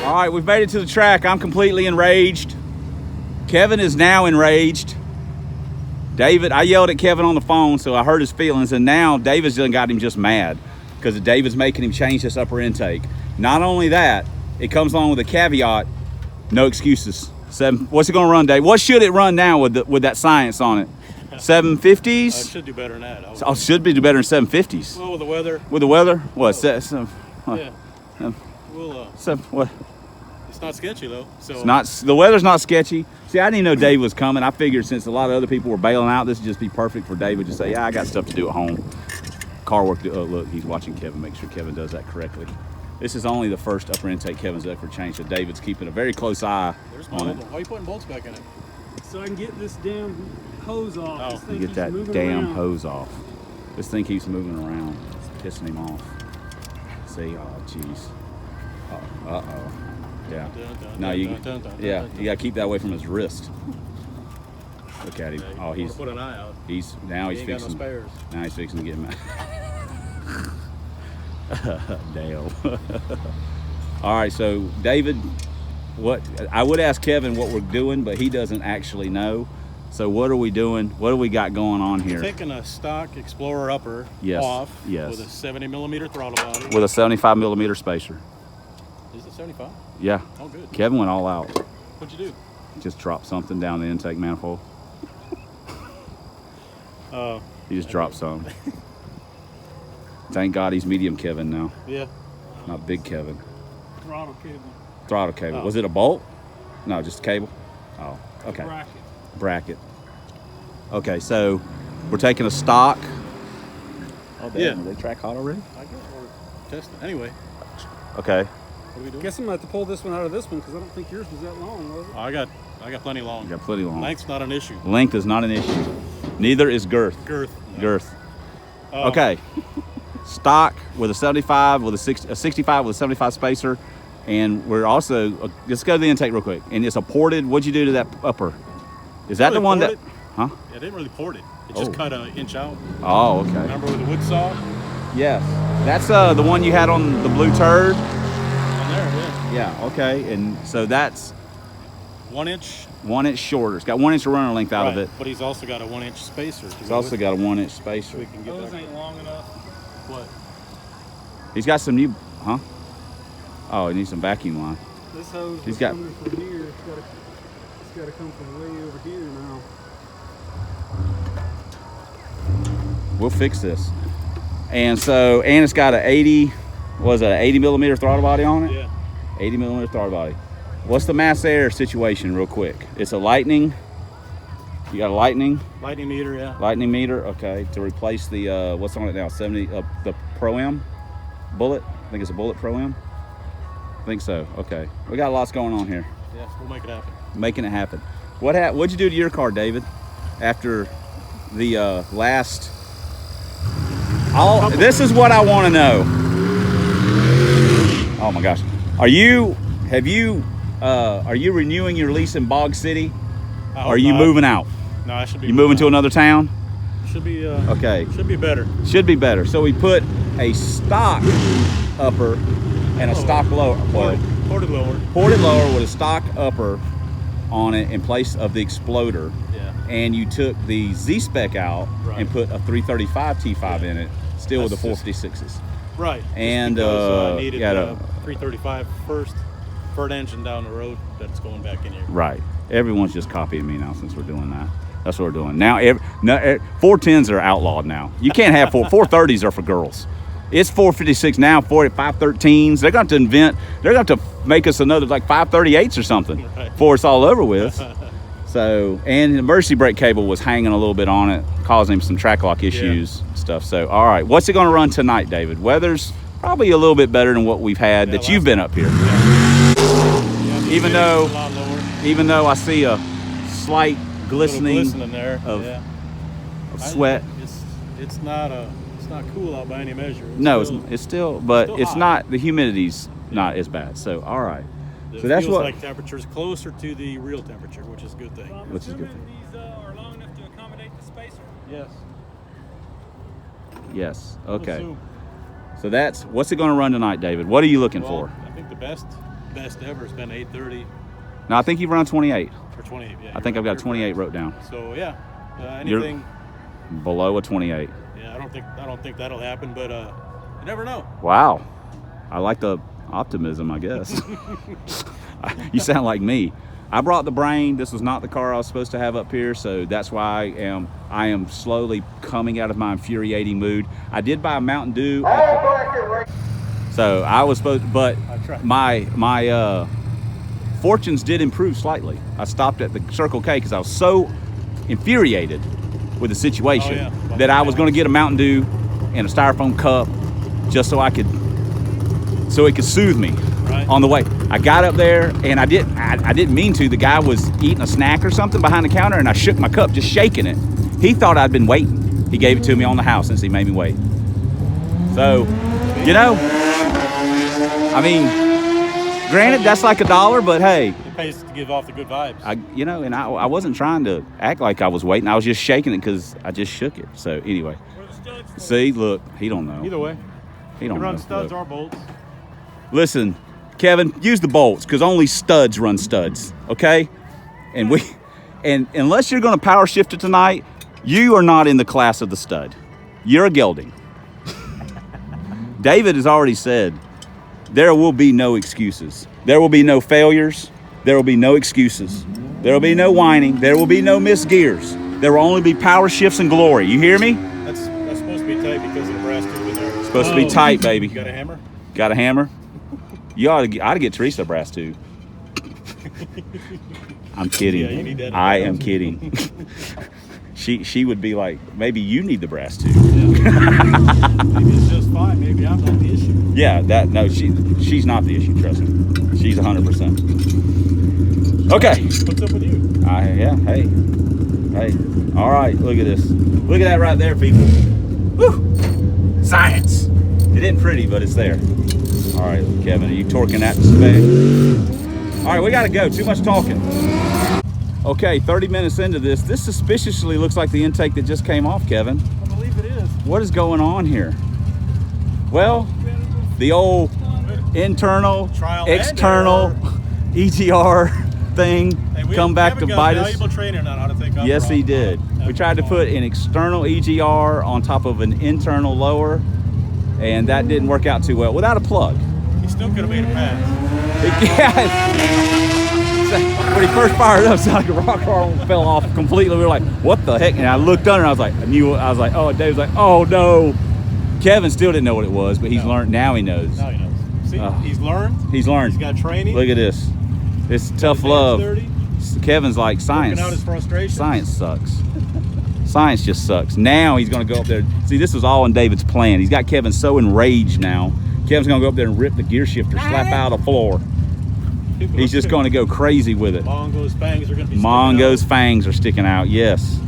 All right, we've made it to the track. I'm completely enraged. Kevin is now enraged. David, I yelled at Kevin on the phone, so I hurt his feelings, and now David's done got him just mad because David's making him change this upper intake. Not only that, it comes along with a caveat, no excuses. What's it gonna run, Dave? What should it run now with that science on it? 750s? It should do better than that. Oh, should be do better than 750s. Well, with the weather. With the weather? What? Yeah. What? It's not sketchy though. So it's not. The weather's not sketchy. See, I didn't know Dave was coming. I figured since a lot of other people were bailing out, this would just be perfect for David to say, yeah, I got stuff to do at home. Car work. Oh, look, he's watching Kevin. Make sure Kevin does that correctly. This is only the first upper intake Kevin's ever changed, so David's keeping a very close eye on it. Why are you putting bolts back in it? So I can get this damn hose off. Oh, get that damn hose off. This thing keeps moving around. It's pissing him off. See, oh, jeez. Uh-oh. Yeah. No, you gotta keep that away from his wrist. Look at him. Oh, he's put an eye out. He's fixing. Now he's fixing to get mad. Damn. All right, so David, what I would ask Kevin what we're doing, but he doesn't actually know. So what are we doing? What do we got going on here? Taking a stock Explorer upper off with a 70mm throttle body. With a 75mm spacer. Is it 75? Yeah. Oh, good. Kevin went all out. What'd you do? Just dropped something down the intake manifold. He just dropped some. Thank God he's medium Kevin now. Yeah. Not big Kevin. Throttle cable. Throttle cable. Oh. Was it a bolt? No, just a cable? Oh, okay. Bracket. Okay, so we're taking a stock. Oh, damn. Yeah. Are they track hot already? I guess we're testing. Anyway. Okay. What are we doing? Guess I'm going to have to pull this one out of this one because I don't think yours was that long, was it? Oh, I got plenty long. You got plenty long. Length's not an issue. Length is not an issue. Neither is girth. Girth. No. Girth. Okay. Stock with a 75 with a 65 with a 75 spacer, and we're also let's go to the intake real quick. And it's a ported. What'd you do to that upper? Is that the one that? Huh? Yeah, I didn't really port it. It just cut an inch out. Oh, okay. Remember with the wood saw? Yes. That's the one you had on the blue turd. On there, yeah. Yeah. Okay. And so that's 1 inch. 1 inch shorter. It's got 1 inch of runner length out of it. But he's also got a 1 inch spacer. He's also got a 1 inch spacer. We can get those ain't long enough. What? He's got some new, huh? Oh, he needs some vacuum line. This hose he's got coming from here. It's got to come from way over here now. We'll fix this. And so, and it's got a 80 millimeter throttle body on it? Yeah. 80 millimeter throttle body. What's the mass air situation real quick? It's a lightning. You got a lightning? Lightning meter, yeah. Lightning meter, okay. To replace the, what's on it now? 70, the Pro-M bullet? I think it's a bullet Pro-M. I think so, okay. We got lots going on here. Yeah, we'll make it happen. Making it happen. What'd you do to your car, David? After the last, this is what I want to know. Oh my gosh. Are you renewing your lease in Bog City? Or are you moving out? No, I should be. You moving to another town? Should be. Okay. Should be better. Should be better. So we put a stock upper and a stock lower. Ported lower. Ported lower with a stock upper on it in place of the Exploder. Yeah. And you took the Z-Spec out and put a 335 T5 in it, still with the 456s. Right. And I needed a 335 first engine down the road that's going back in here. Right. Everyone's just copying me now since we're doing that. That's what we're doing now. 410s are outlawed now. You can't have 430s are for girls. It's 456 now. 513s. They're going to invent. They're going to make us another like 538s or something before it's all over with. So, and the emergency brake cable was hanging a little bit on it, causing some track lock issues stuff. So, all right, what's it going to run tonight, David? Weather's probably a little bit better than what we've had that you've been up here. Even though I see a slight glistening there of sweat. It's not cool out by any measure. It's still it's not, the humidity's not as bad. So all right. So that's what like temperature's closer to the real temperature, which is a good thing. Which is a good thing. These are long enough to accommodate the spacer. Yes. Yes. Okay. So that's what's it going to run tonight, David? What are you looking for? I think the best best ever has been 830 No, I think you've run 28. or 28. Yeah, I think I've got 28 wrote down. So yeah, anything Below a 28. Yeah, I don't think that'll happen, but you never know. Wow, I like the optimism, I guess. You sound like me. I brought the brain. This was not the car I was supposed to have up here, so that's why I am slowly coming out of my infuriating mood. I did buy a Mountain Dew. So I was supposed, but my fortunes did improve slightly. I stopped at the Circle K because I was so infuriated with the situation that I was going to get a Mountain Dew and a styrofoam cup just so it could soothe me on the way. I got up there and I didn't mean to. The guy was eating a snack or something behind the counter and I shook my cup, just shaking it. He thought I'd been waiting. He gave it to me on the house since he made me wait. So, you know, I mean, granted, that's like $1, but hey. It pays to give off the good vibes. I wasn't trying to act like I was waiting. I was just shaking it because I just shook it. So anyway, see, look, he don't know. Either way, he don't know. run studs or bolts. Listen, Kevin, use the bolts because only studs run studs. Okay, and unless you're going to power shift it tonight, you are not in the class of the stud. You're a gelding. David has already said there will be no excuses. There will be no failures. There will be no excuses. There will be no whining. There will be no missed gears. There will only be power shifts and glory. You hear me? That's supposed to be tight because of the brass tube in there. It's supposed to be tight, baby. You got a hammer? Got a hammer? You ought to get Teresa a brass tube. I'm kidding. Yeah, you need that. I am kidding. She would be like, maybe you need the brass tube. Yeah. Maybe it's just fine. Maybe I'm not the issue. Yeah, she's not the issue, trust me. She's 100%. Okay. What's up with you? Yeah, hey. All right, look at this. Look at that right there, people. Woo! Science. It isn't pretty, but it's there. All right, Kevin, are you torquing that to spec? All right, we got to go. Too much talking. Okay, 30 minutes into this suspiciously looks like the intake that just came off, Kevin. I believe it is. What is going on here? Well, the old internal, external EGR thing come back to bite us. Training on how to take off. Yes, he did. We tried to put an external EGR on top of an internal lower, and that didn't work out too well without a plug. He still could have made a pass. When he first fired up, it sounded like a rock almost fell off completely. We were like, what the heck? And I looked under and I was like, oh, Dave's like, oh no. Kevin still didn't know what it was, but he's learned. Now he knows. Now he knows. See, he's learned. He's learned. He's got training. Look at this. It's tough love. Kevin's like, science. Working out his frustration. Science sucks. Science just sucks. Now he's going to go up there. See, this was all in David's plan. He's got Kevin so enraged now. Kevin's going to go up there and rip the gear shifter, slap out the floor. He's just going to go crazy with it. Mongo's fangs are going to be fangs are sticking out, yes.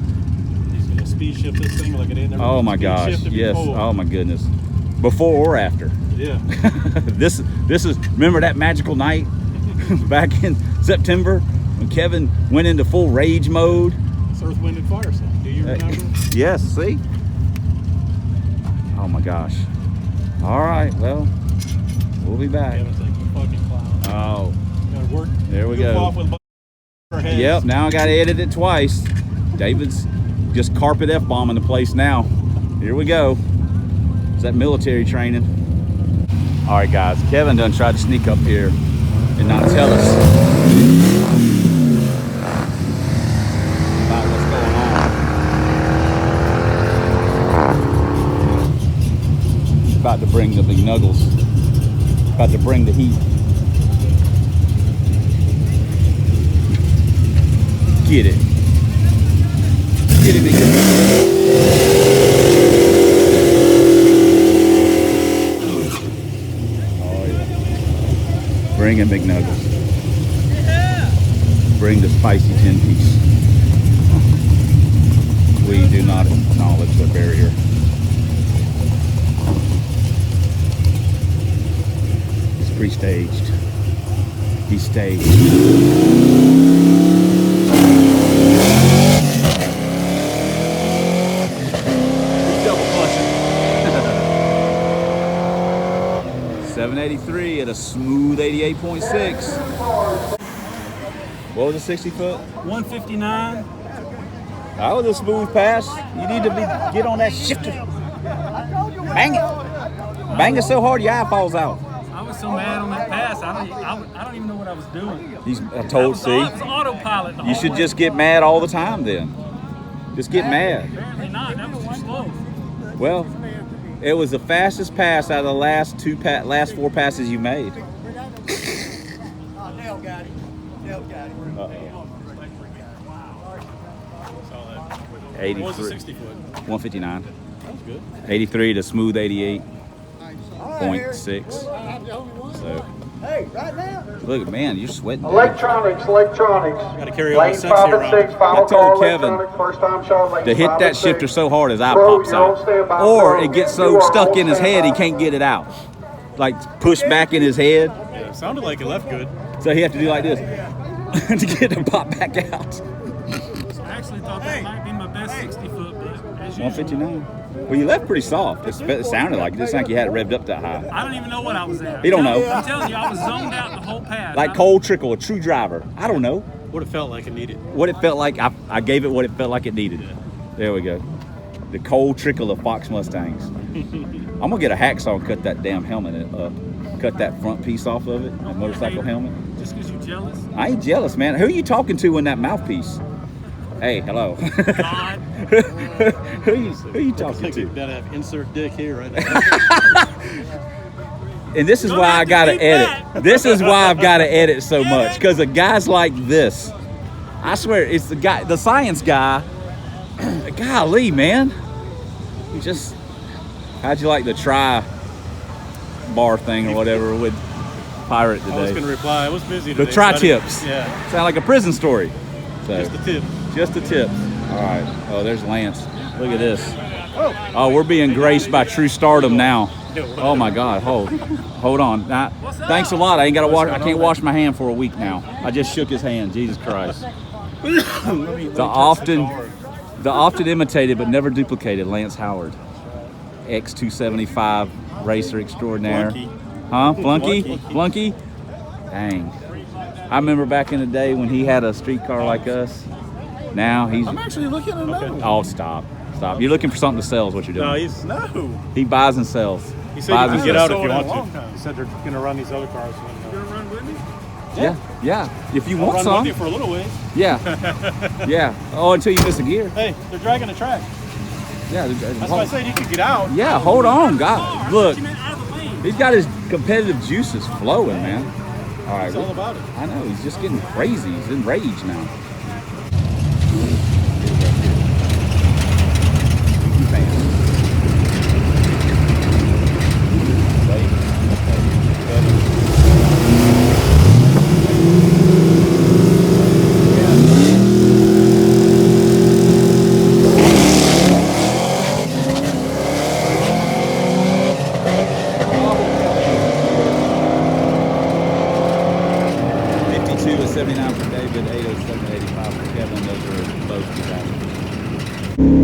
He's going to speed shift this thing like it ain't never Oh my gosh, yes. Before. Oh my goodness. Before or after. Yeah. This is, remember that magical night back in September when Kevin went into full rage mode? It's Earth, Wind, and Fire song. Do you remember? Yes, see? Oh my gosh. All right, well, we'll be back. Kevin's like, you fucking clown. Oh. Gotta work. There we go. Off with yep, now I got to edit it twice. David's just carpet F-bombing the place now. Here we go. Is that military training? All right, guys. Kevin done tried to sneak up here and not tell us about what's going on. About to bring the big nuggles. About to bring the heat. Get it. Get it, big nuggles. Bring in McNuggets. Yeah. Bring the spicy 10-piece. We do not acknowledge the barrier. It's pre-staged. He's staged. He's double clutching. 783. 83 at a smooth 88.6. What was a 60 foot? 159. That was a smooth pass. You need to get on that shifter. Bang it. Bang it so hard your eye falls out. I was so mad on that pass. I don't even know what I was doing. I told, see? It was autopilot. You should just get mad all the time then. Just get mad. Apparently not. That was too slow. Well, it was the fastest pass out of the last four passes you made. Dale got it. Dale got it. 83. What was the 60 foot? 159. That was good. 83 to smooth 88.6. So, Hey, right now. look, man, you're sweating. Dude. Electronics. Got to carry all the Lane sexy 5 and 6, around. final I told call, Kevin electronic, first time shot, lane To hit 5 that and shifter 6. so hard his eye Bro, pops you're on out. standby, Or bro. it gets You so are stuck on in his head he standby. can't get it out. Like pushed back in his head. Yeah, it sounded like it left good. So he have to do like this to get it to pop back out. I actually thought that might be my best 60 foot, but as usual, 159. Well, you left pretty soft. It sounded like it. Just like you had it revved up that high. I don't even know what I was at. He don't know. I'm telling you, I was zoned out the whole pass. Like cold trickle, a true driver. I don't know What it felt like it needed. what it felt like. I gave it what it felt like it needed. There we go. The cold trickle of Fox Mustangs. I'm gonna get a hacksaw and cut that damn helmet up. Cut that front piece off of it, that motorcycle helmet. Just because you're jealous? I ain't jealous, man. Who are you talking to in that mouthpiece? Hey, hello. God. who you talking Like you to? gotta have insert dick here right now. And this is Don't why have I to gotta beep edit. that. This is why I've gotta edit so much. Because of guys like this. I swear, it's the science guy. Golly, man. How'd you like the tri-bar thing or whatever with Pirate I was today? gonna reply. I was busy The today. so I didn't- tri-tips. Yeah, Sound like a prison story. So, just the tip. just the tips. All right. Oh, there's Lance. Look at this. Oh, we're being graced by True Stardom now. Oh my God. Hold on. Thanks a lot. I ain't got to wash. I can't wash my hand for a week now. I just shook his hand. Jesus Christ. The often imitated but never duplicated Lance Howard, X275 racer extraordinaire. Flunky. Huh? Flunky? Flunky. Flunky? Dang. I remember back in the day when he had a street car like us. Now he's. I'm actually looking at another one. Oh, stop. You're looking for something to sell is what you're doing. No, No. He buys and sells. he said Buys you and can get out sells. if you Sold in a want long to. time. He said they're gonna run these other cars. When, You gonna run with me? Yeah. If you I'll want run some. with you for a little ways. Yeah. Yeah. Oh, until you miss a gear. Hey, they're dragging the track. Yeah. That's why I said you could get out. Yeah, hold on, God. Car, Look, you meant out of the lane. he's got his competitive juices flowing, man. All right. It's all about it. I know, he's just getting crazy. He's in rage now. Is 79 for David, 807, 85 for Kevin. Those are both disasters.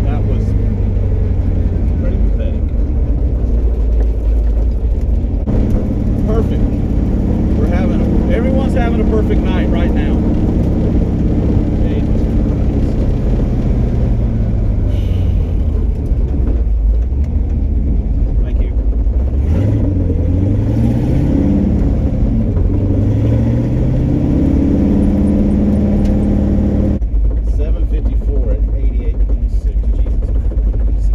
That was pretty pathetic. Perfect. Everyone's having a perfect night right now. Thank you. $754 at 88.6. Jesus Christ.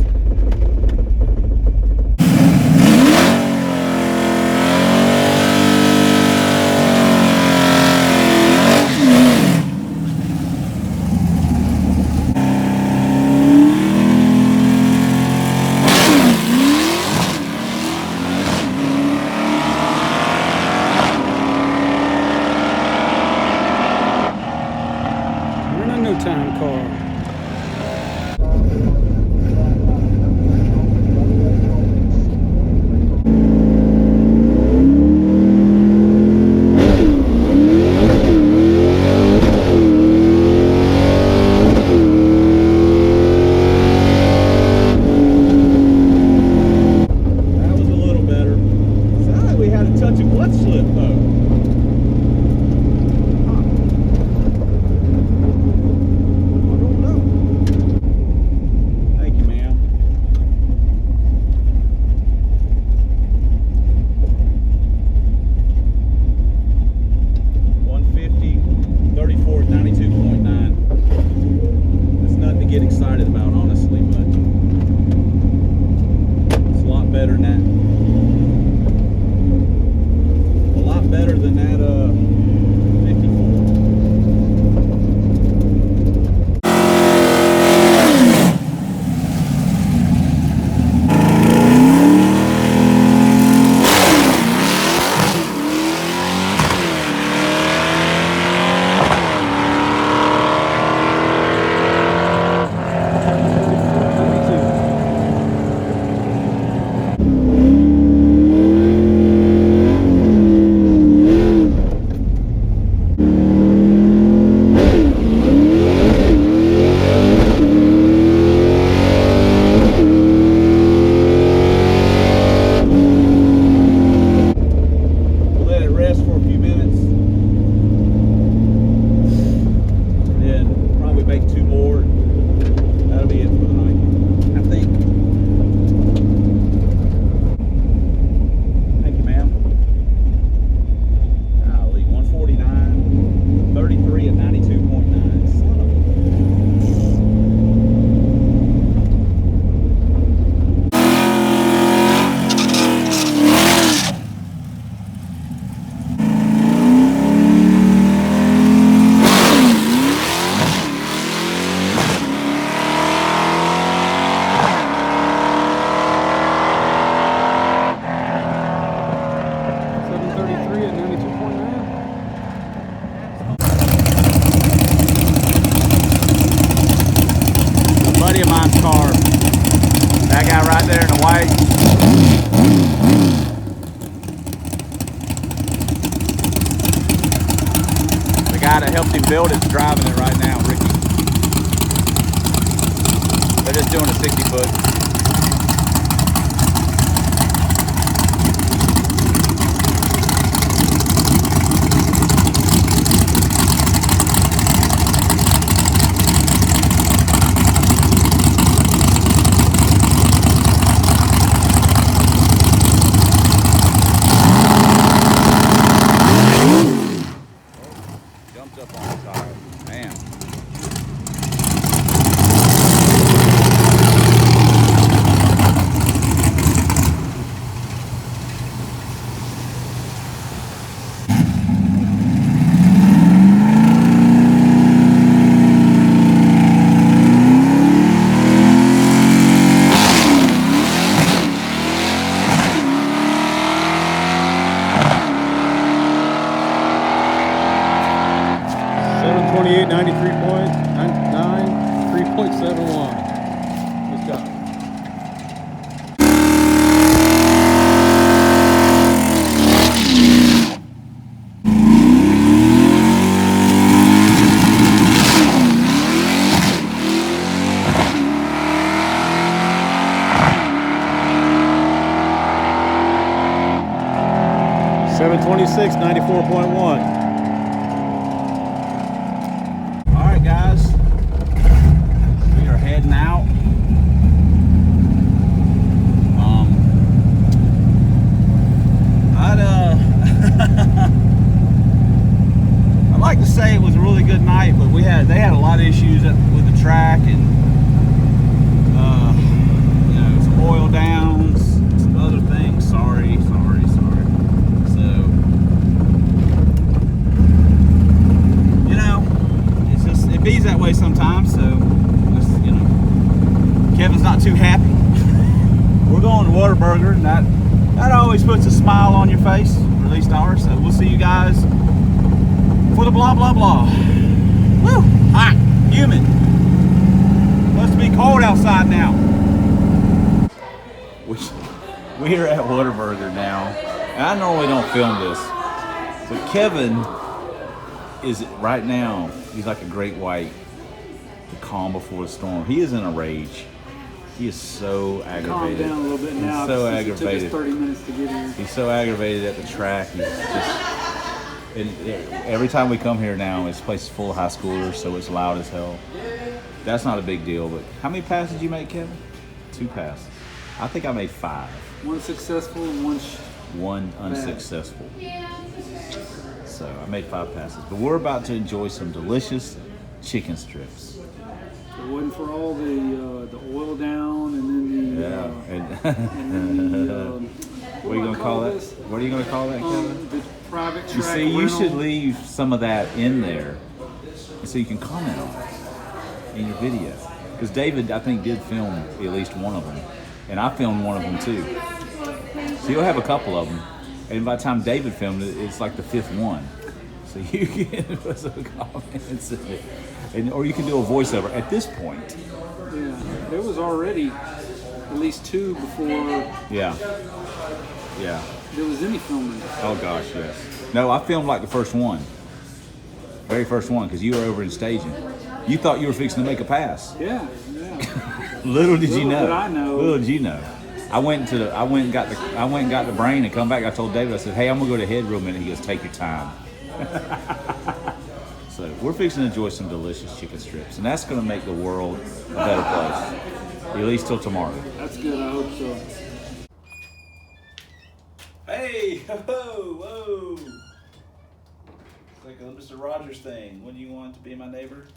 We're in a no time car. Brian's car. That guy right there in the white. The guy that helped him build it's driving it right now, Ricky. They're just doing a 60-foot. Up on the tire, man. 3.71. Good job. .26, 94.1. Heading out. I'd like to say it was a really good night, but they had a lot of issues with the track and you know, some oil downs, some other things. Sorry. So you know, it bees that way sometimes. So. Kevin's not too happy. We're going to Whataburger, and that always puts a smile on your face, or at least ours. So we'll see you guys for the blah blah blah. Woo! Hot, humid. Must be cold outside now. We are at Whataburger now, and I normally don't film this, but Kevin is right now. He's like a great white, the calm before the storm. He is in a rage. He is so aggravated. Calm down a little bit now. He's so aggravated. It took us 30 minutes to get here. He's so aggravated at the track. He's just. And every time we come here now, this place is full of high schoolers, so it's loud as hell. That's not a big deal. But how many passes did you make, Kevin? 2 passes. I think I made 5. 1 successful and 1 unsuccessful. So I made 5 passes. But we're about to enjoy some delicious chicken strips. It wasn't for all the oil down and then the what are you gonna call that? What are you gonna call that, Kevin? The private track. You see, you rental. should leave some of that in there, so you can comment on it in your video. Because David, I think, did film at least one of them, and I filmed one of them too. So you'll have a couple of them, and by the time David filmed it, it's like the 5th one. So you can put some comments in it. Or you can do a voiceover at this point. Yeah, there was already at least 2 before. Yeah. There was any filming. Oh gosh, yes. No, I filmed like the first one, very first one, because you were over in staging. You thought you were fixing to make a pass. Yeah. Little did you know. Little did I know. Little did you know. I went and got the brain and come back. I told David, I said, "Hey, I'm gonna go to headroom," and he goes, "Take your time." So we're fixing to enjoy some delicious chicken strips, and that's going to make the world a better place, at least till tomorrow. That's good. I hope so. Hey, whoa! It's like a Mr. Rogers thing. When do you want to be my neighbor?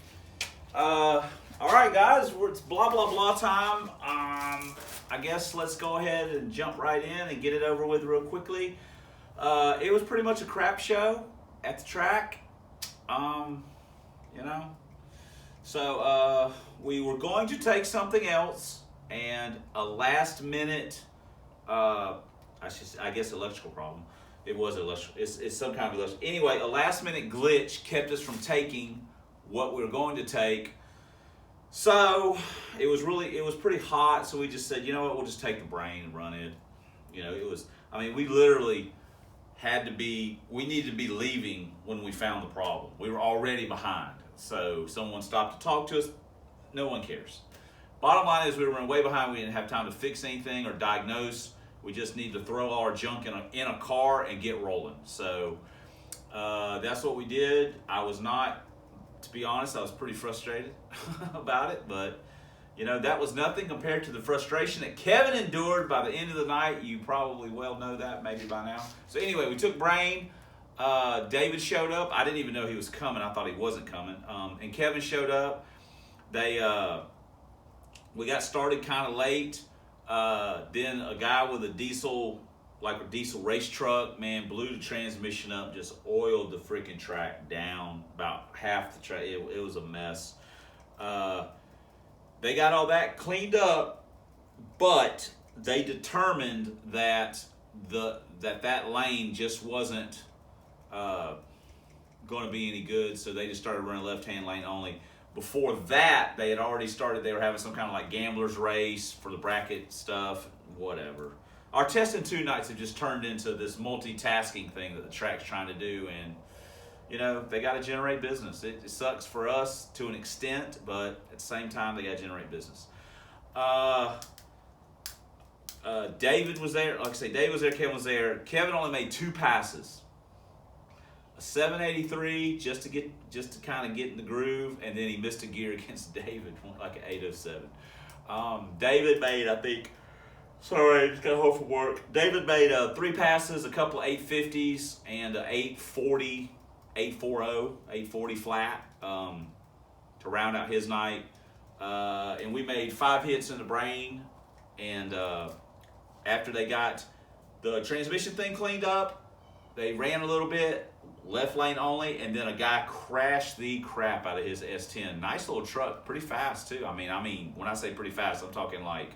All right, guys, it's blah blah blah time. I guess let's go ahead and jump right in and get it over with real quickly. It was pretty much a crap show at the track. You know, so we were going to take something else, and a last minute, I guess electrical problem. It was electrical. It's some kind of electrical. Anyway, a last minute glitch kept us from taking what we were going to take. So it was pretty hot. So we just said, you know what, we'll just take the brain and run it. You know, we literally we needed to be leaving when we found the problem. We were already behind. So someone stopped to talk to us. No one cares. Bottom line is we were way behind. We didn't have time to fix anything or diagnose. We just need to throw all our junk in a car and get rolling. So that's what we did. To be honest, I was pretty frustrated about it, but you know, that was nothing compared to the frustration that Kevin endured by the end of the night. You probably well know that, maybe by now. So anyway, we took brain. David showed up. I didn't even know he was coming. I thought he wasn't coming. And Kevin showed up. We got started kind of late. Then a guy with a diesel race truck, man, blew the transmission up, just oiled the freaking track down about half the track. It was a mess. They got all that cleaned up, but they determined that that lane just wasn't going to be any good, so they just started running left-hand lane only. Before that, they had already started. They were having some kind of like gamblers race for the bracket stuff, whatever. Our testing 2 nights have just turned into this multitasking thing that the track's trying to do, and you know, they got to generate business. It sucks for us to an extent, but at the same time, they got to generate business. David was there. Like I say, David was there. Kevin was there. Kevin only made 2 passes. A 783 just to kind of get in the groove, and then he missed a gear against David, like an 807. David made, I think. Sorry, just got home from work. David made 3 passes, a couple of 850s, and an 840. 840 flat to round out his night. And we made 5 hits in the brain. And after they got the transmission thing cleaned up, they ran a little bit, left lane only, and then a guy crashed the crap out of his S10. Nice little truck, pretty fast too. I mean, when I say pretty fast, I'm talking like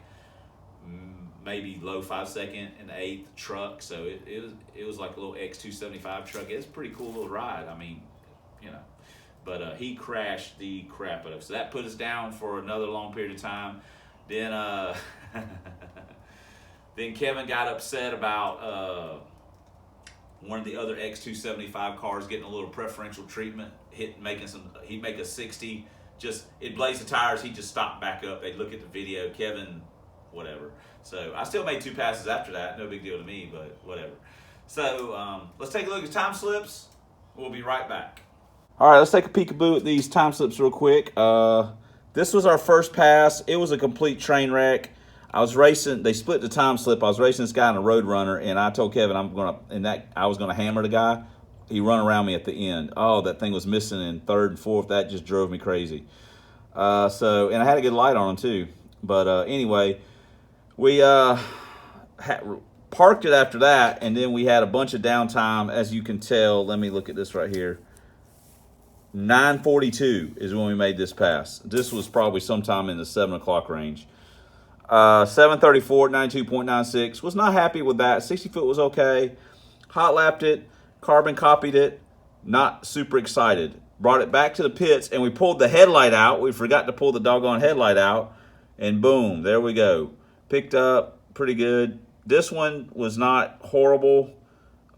maybe low 5-second and 8th truck. So it was like a little X275 truck. It's a pretty cool little ride. I mean, you know, but he crashed the crap out of it. So that put us down for another long period of time. Then then Kevin got upset about one of the other X275 cars getting a little preferential treatment, he'd make a 60, just it blazed the tires, he'd just stop back up, they'd look at the video, Kevin, whatever. So I still made 2 passes after that, no big deal to me, but whatever. So let's take a look at time slips. We'll be right back. All right, let's take a peekaboo at these time slips real quick. This was our first pass. It was a complete train wreck. I was racing. They split the time slip. I was racing this guy in a road runner, and I told Kevin I was gonna hammer the guy. He run around me at the end. Oh, that thing was missing in 3rd and 4th. That just drove me crazy. And I had a good light on him too. But anyway, we parked it after that, and then we had a bunch of downtime. As you can tell, let me look at this right here. 9:42 is when we made this pass. This was probably sometime in the 7 o'clock range. 7:34, 92.96. Was not happy with that. 60 foot was okay. Hot lapped it. Carbon copied it. Not super excited. Brought it back to the pits, and we pulled the headlight out. We forgot to pull the doggone headlight out. And boom, there we go. Picked up pretty good. This one was not horrible.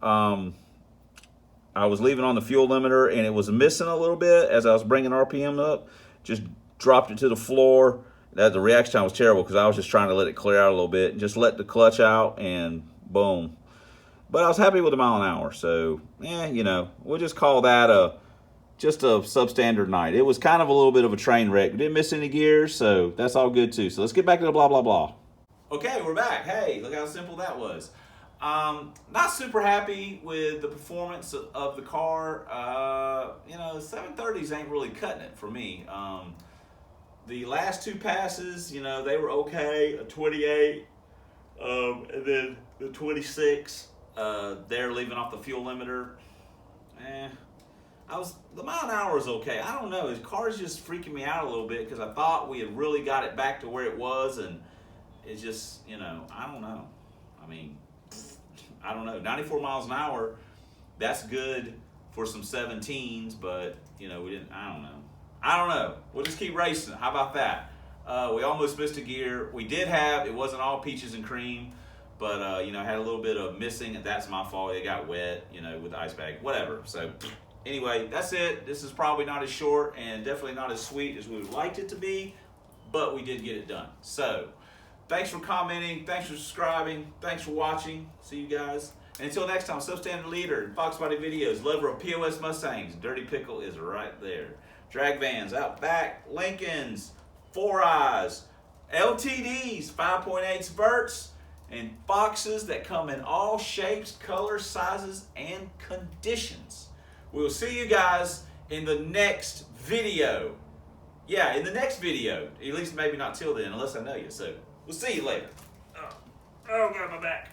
I was leaving on the fuel limiter, and it was missing a little bit as I was bringing RPM up. Just dropped it to the floor. The reaction time was terrible because I was just trying to let it clear out a little bit. Just let the clutch out, and boom. But I was happy with the mile an hour. So, you know, we'll just call that just a substandard night. It was kind of a little bit of a train wreck. We didn't miss any gears, so that's all good too. So let's get back to the blah, blah, blah. Okay, we're back. Hey, look how simple that was. Not super happy with the performance of the car. You know, 730s ain't really cutting it for me. The last 2 passes, you know, they were okay. A 28, and then the 26. They're leaving off the fuel limiter. The mile an hour was okay. I don't know. His car's just freaking me out a little bit because I thought we had really got it back to where it was, and it's just, you know, I don't know. I mean, I don't know. 94 miles an hour, that's good for some 17s, but, you know, I don't know. I don't know. We'll just keep racing. How about that? We almost missed a gear. We did have, it wasn't all peaches and cream, but, you know, had a little bit of missing, and that's my fault. It got wet, you know, with the ice bag, whatever. So, anyway, that's it. This is probably not as short and definitely not as sweet as we would like it to be, but we did get it done. So, thanks for commenting. Thanks for subscribing. Thanks for watching. See you guys. And until next time, Substandard Leader, Fox Body Videos, lover of POS Mustangs. Dirty Pickle is right there. Drag Vans, Outback, Lincolns, 4Eyes, LTDs, 5.8 Verts, and Foxes that come in all shapes, colors, sizes, and conditions. We'll see you guys in the next video. Yeah, in the next video. At least maybe not till then, unless I know you. So, we'll see you later. Oh, got my back.